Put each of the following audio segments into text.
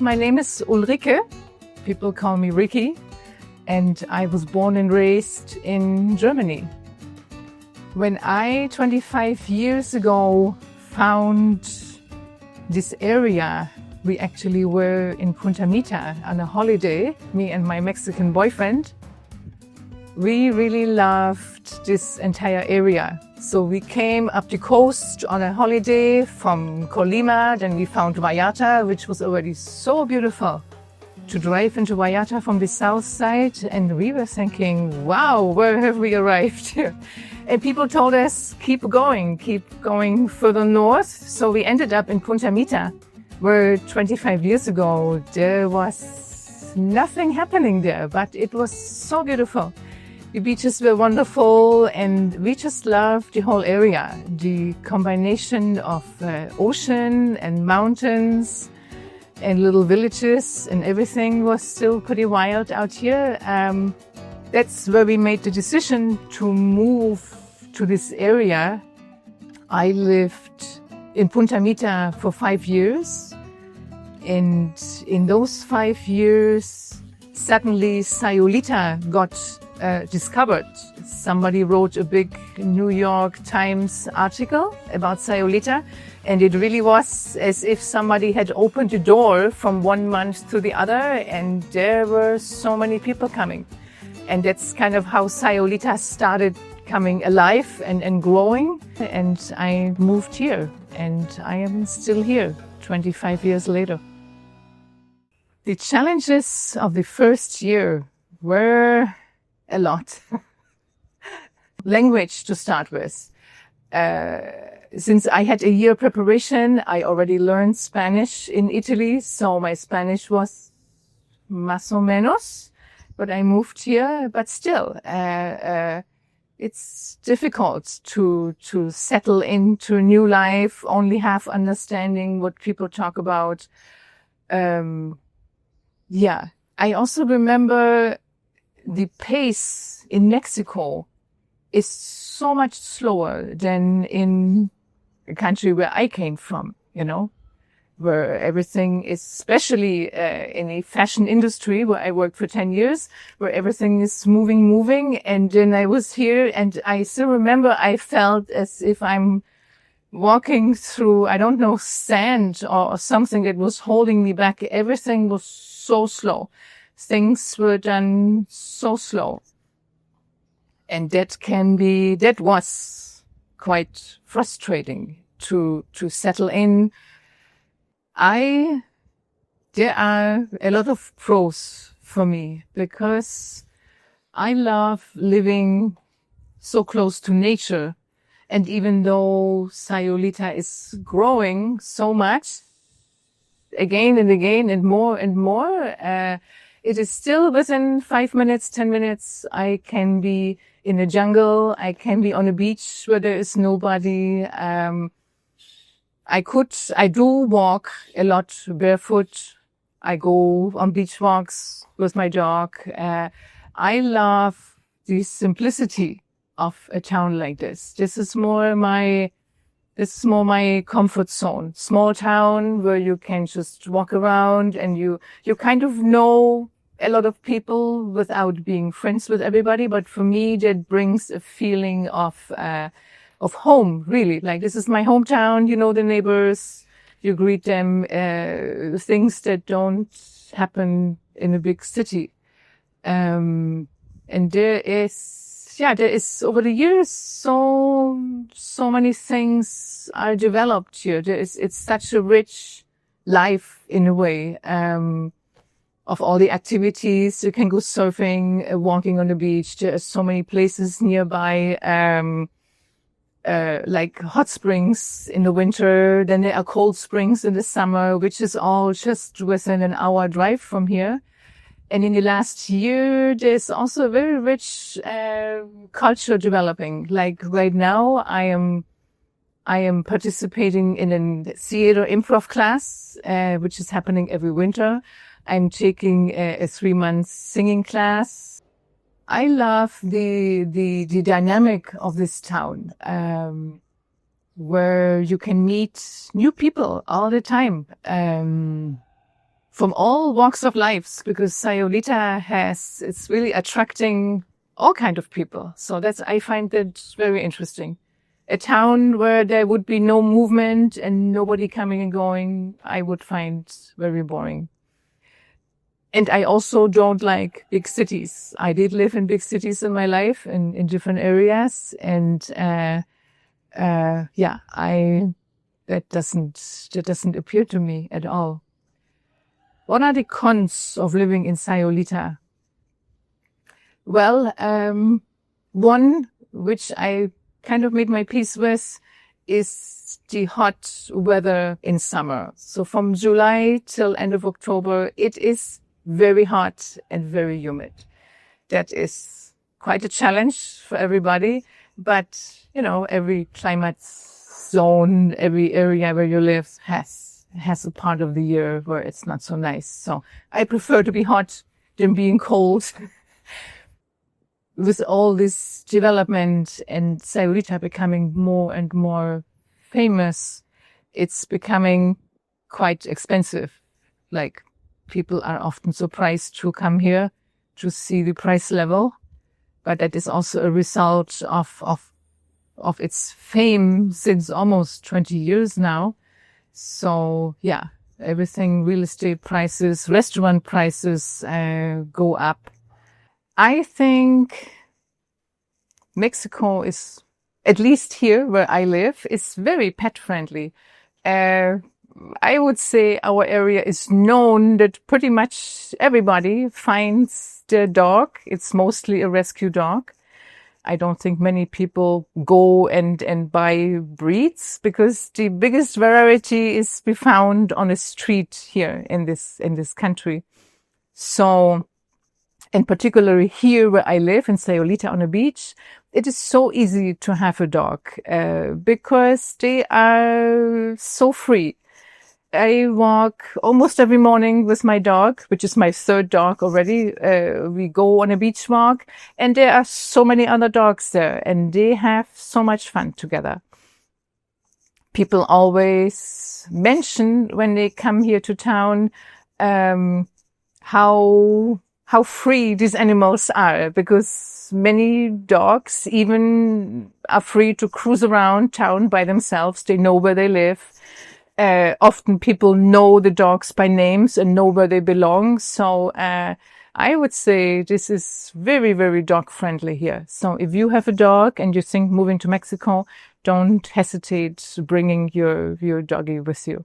my name is Ulrike. People call me Riki, and I was born and raised in Germany. When I, 25 years ago, found this area, we actually were in Punta Mita on a holiday, me and my Mexican boyfriend. We really loved this entire area. So we came up the coast on a holiday from Colima, then we found Vallarta, which was already so beautiful. To drive into Vallarta from the south side, and we were thinking, wow, where have we arrived here? And people told us, keep going further north. So we ended up in Punta Mita, where 25 years ago there was nothing happening there, but it was so beautiful. The beaches were wonderful, and we just loved the whole area. The combination of ocean and mountains and little villages, and everything was still pretty wild out here. That's where we made the decision to move to this area. I lived in Punta Mita for 5 years, and in those 5 years, suddenly Sayulita got discovered. Somebody wrote a big New York Times article about Sayulita, and it really was as if somebody had opened the door from 1 month to the other, and there were so many people coming. And that's kind of how Sayulita started coming alive and growing. And I moved here, and I am still here 25 years later. The challenges of the first year were a lot. Language to start with. Since I had a year preparation, I already learned Spanish in Italy, so my Spanish was más o menos, but I moved here. But still, it's difficult to settle into a new life, only half understanding what people talk about. I also remember the pace in Mexico is so much slower than in a country where I came from, where everything is, especially in a fashion industry where I worked for 10 years, where everything is moving. And then I was here, and I still remember I felt as if I'm walking through, I don't know, sand or something that was holding me back. Everything was so slow. Things were done so slow. And that was quite frustrating to settle in. There are a lot of pros for me because I love living so close to nature. And even though Sayulita is growing so much, again and again and more, it is still within 5 minutes, 10 minutes. I can be in a jungle. I can be on a beach where there is nobody. I do walk a lot barefoot. I go on beach walks with my dog. I love the simplicity of a town like this. This is more my comfort zone. Small town where you can just walk around and you kind of know a lot of people without being friends with everybody. But for me, that brings a feeling of home, really. Like, this is my hometown. You know the neighbors. You greet them. Things that don't happen in a big city. And there is over the years, so many things are developed here. It's such a rich life in a way, of all the activities. You can go surfing, walking on the beach. There are so many places nearby, like hot springs in the winter. Then there are cold springs in the summer, which is all just within an hour drive from here. And in the last year, there's also a very rich culture developing. Like right now, I am participating in a theater improv class, which is happening every winter. I'm taking a 3-month singing class. I love the dynamic of this town, where you can meet new people all the time. from all walks of life, because Sayulita it's really attracting all kind of people. So I find that very interesting. A town where there would be no movement and nobody coming and going, I would find very boring. And I also don't like big cities. I did live in big cities in my life, in different areas. And, that doesn't appeal to me at all. What are the cons of living in Sayulita? Well, one, which I kind of made my peace with, is the hot weather in summer. So from July till end of October, it is very hot and very humid. That is quite a challenge for everybody. But, every climate zone, every area where you live has a part of the year where it's not so nice. So I prefer to be hot than being cold. With all this development and Sayulita becoming more and more famous, it's becoming quite expensive. Like, people are often surprised to come here to see the price level, but that is also a result of its fame since almost 20 years now. So yeah, everything, real estate prices, restaurant prices go up. I think Mexico is, at least here where I live, is very pet friendly. I would say our area is known that pretty much everybody finds their dog. It's mostly a rescue dog. I don't think many people go and buy breeds, because the biggest variety is be found on a street here in this country. So, and particularly here where I live in Sayulita on a beach, it is so easy to have a dog, because they are so free. I walk almost every morning with my dog, which is my third dog already. We go on a beach walk, and there are so many other dogs there, and they have so much fun together. People always mention when they come here to town, how free these animals are, because many dogs even are free to cruise around town by themselves. They know where they live. Often people know the dogs by names and know where they belong. So I would say this is very, very dog friendly here. So if you have a dog and you think moving to Mexico, don't hesitate bringing your doggy with you.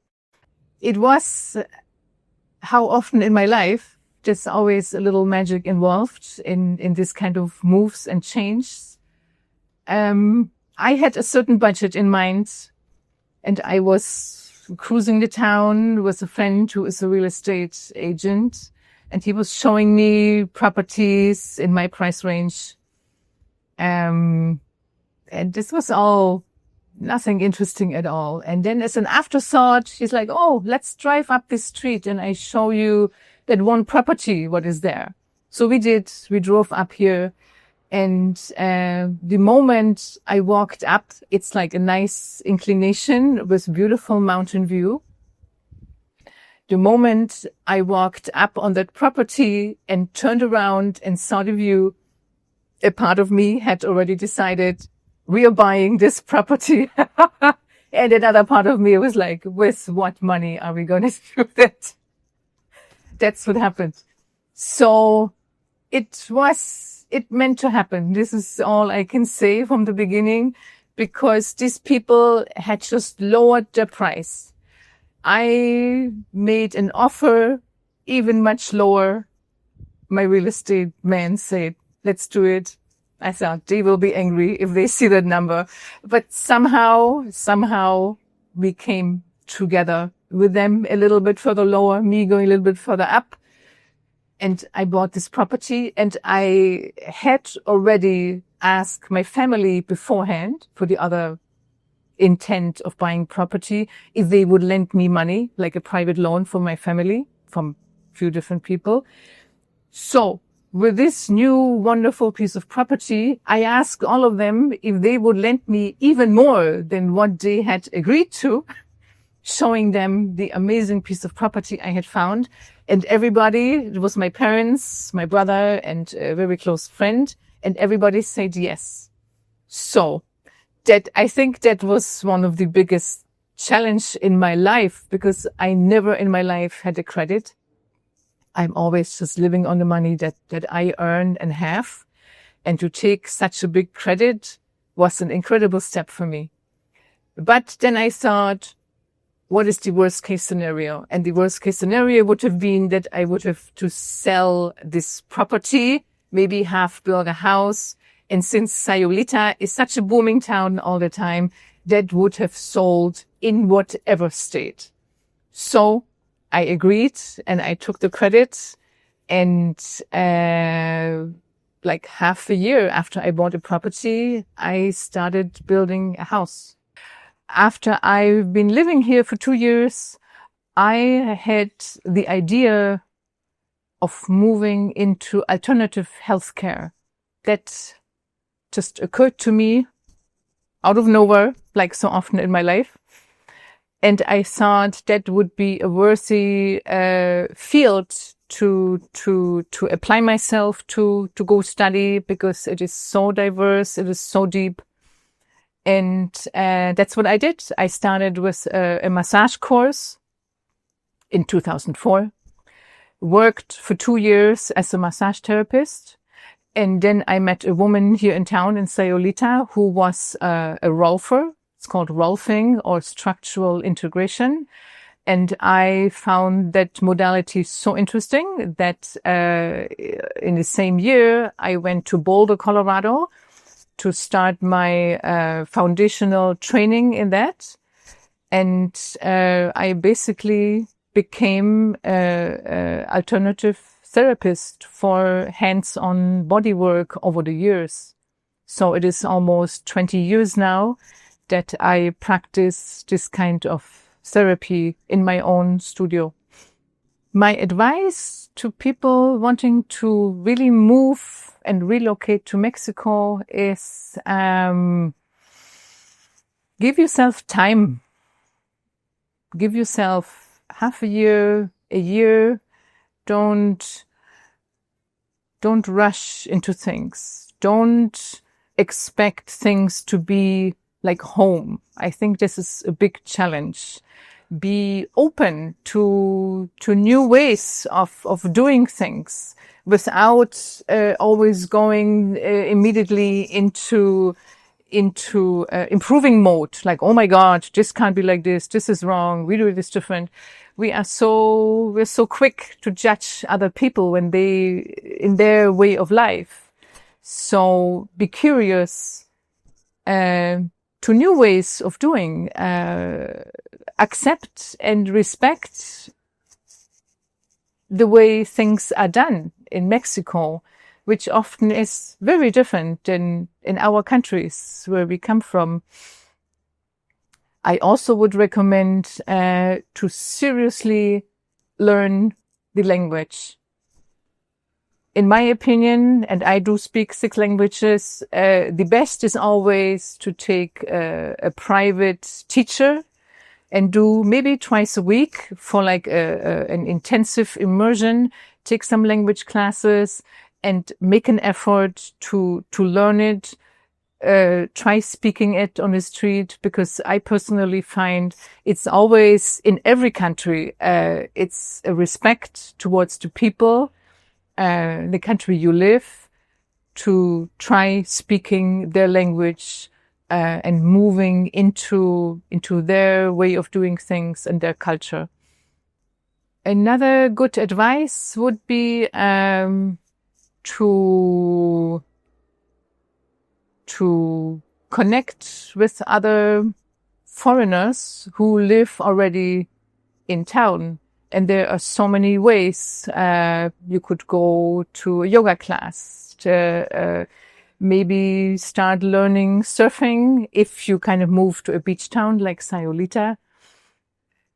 It was, how often in my life, there's always a little magic involved in this kind of moves and changes. I had a certain budget in mind, and I was cruising the town with a friend who is a real estate agent, and he was showing me properties in my price range. And this was all nothing interesting at all. And then as an afterthought, he's like, oh, let's drive up this street and I show you that one property, what is there. So we drove up here. And the moment I walked up, it's like a nice inclination with beautiful mountain view. The moment I walked up on that property and turned around and saw the view, a part of me had already decided, we are buying this property. And another part of me was like, with what money are we going to do that? That's what happened. So it meant to happen. This is all I can say from the beginning, because these people had just lowered their price. I made an offer even much lower. My real estate man said, let's do it. I thought they will be angry if they see that number. But somehow we came together with them a little bit further lower, me going a little bit further up. And I bought this property, and I had already asked my family beforehand for the other intent of buying property if they would lend me money, like a private loan for my family from a few different people. So with this new wonderful piece of property, I asked all of them if they would lend me even more than what they had agreed to, showing them the amazing piece of property I had found. And everybody, it was my parents, my brother, and a very close friend, and everybody said yes. So I think that was one of the biggest challenge in my life, because I never in my life had a credit. I'm always just living on the money that I earn and have. And to take such a big credit was an incredible step for me. But then I thought, what is the worst case scenario? And the worst case scenario would have been that I would have to sell this property, maybe half build a house. And since Sayulita is such a booming town all the time, that would have sold in whatever state. So I agreed and I took the credit, and like half a year after I bought a property, I started building a house. After I've been living here for 2 years, I had the idea of moving into alternative healthcare. That just occurred to me out of nowhere, like so often in my life. And I thought that would be a worthy field to apply myself to go study, because it is so diverse, it is so deep. And that's what I did. I started with a massage course in 2004, worked for 2 years as a massage therapist. And then I met a woman here in town in Sayulita who was a rolfer. It's called rolfing or structural integration. And I found that modality so interesting that in the same year, I went to Boulder, Colorado to start my foundational training in that. And I basically became an alternative therapist for hands-on body work over the years. So it is almost 20 years now that I practice this kind of therapy in my own studio. My advice to people wanting to really move and relocate to Mexico is give yourself time. Give yourself half a year, a year. Don't rush into things. Don't expect things to be like home. I think this is a big challenge. Be open to new ways of doing things without always going immediately into improving mode. Like, oh my God, this can't be like this. This is wrong. We do this different. We're so quick to judge other people when in their way of life. So be curious to new ways of doing. Accept and respect the way things are done in Mexico, which often is very different than in our countries where we come from. I also would recommend to seriously learn the language. In my opinion, and I do speak 6 languages, the best is always to take a private teacher and do maybe twice a week for like an intensive immersion, take some language classes and make an effort to learn it. Try speaking it on the street, because I personally find it's always in every country, it's a respect towards the people, the country you live, to try speaking their language, and moving into their way of doing things and their culture. Another good advice would be to connect with other foreigners who live already in town. And there are so many ways. You could go to a yoga class, to maybe start learning surfing if you kind of move to a beach town like Sayulita.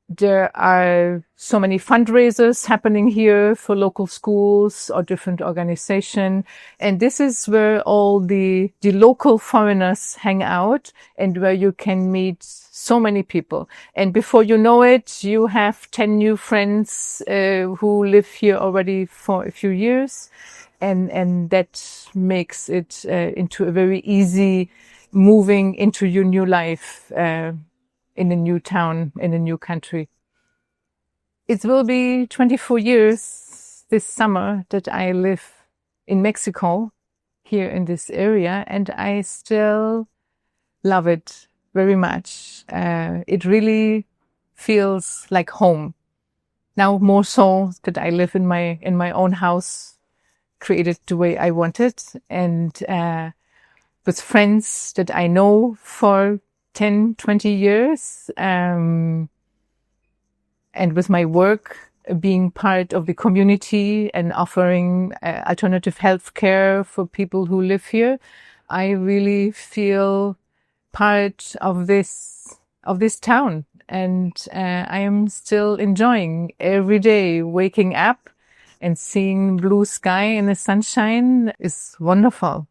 There are so many fundraisers happening here for local schools or different organizations. And this is where all the local foreigners hang out and where you can meet so many people. And before you know it, you have 10 new friends who live here already for a few years. And that makes it into a very easy moving into your new life in a new town, in a new country. It will be 24 years this summer that I live in Mexico, here in this area, and I still love it very much. It really feels like home. Now more so that I live in my own house, created the way I wanted, and with friends that I know for 10, 20 years, and with my work being part of the community and offering alternative healthcare for people who live here, I really feel part of this town. And I am still enjoying every day waking up and seeing blue sky and the sunshine is wonderful.